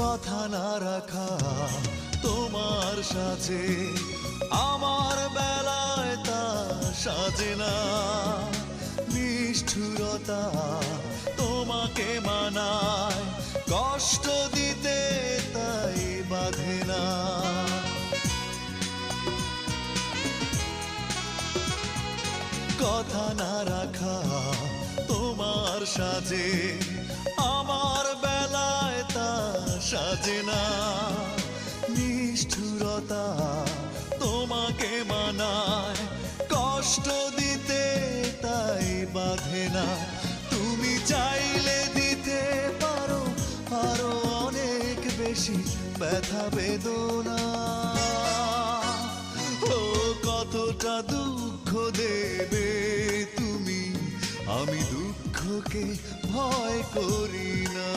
কথা না রাখা তোমার সাথে আমার বেলায় তা সাজে না। নিষ্ঠুরতা তোমাকে মানায়, কষ্ট দিতে তাই বাধে না। কথা না রাখা তোমার সাথে আমার বেলায় তা সাজে না। নিষ্ঠুরতা তোমাকে মানায়, কষ্ট দিতে তাই বাধে না। তুমি চাইলে দিতে পারো আরো অনেক বেশি ব্যথা বেদনা। ও কতটা দুঃখ দেবে তুমি, আমি দুঃখকে ভয় করি না।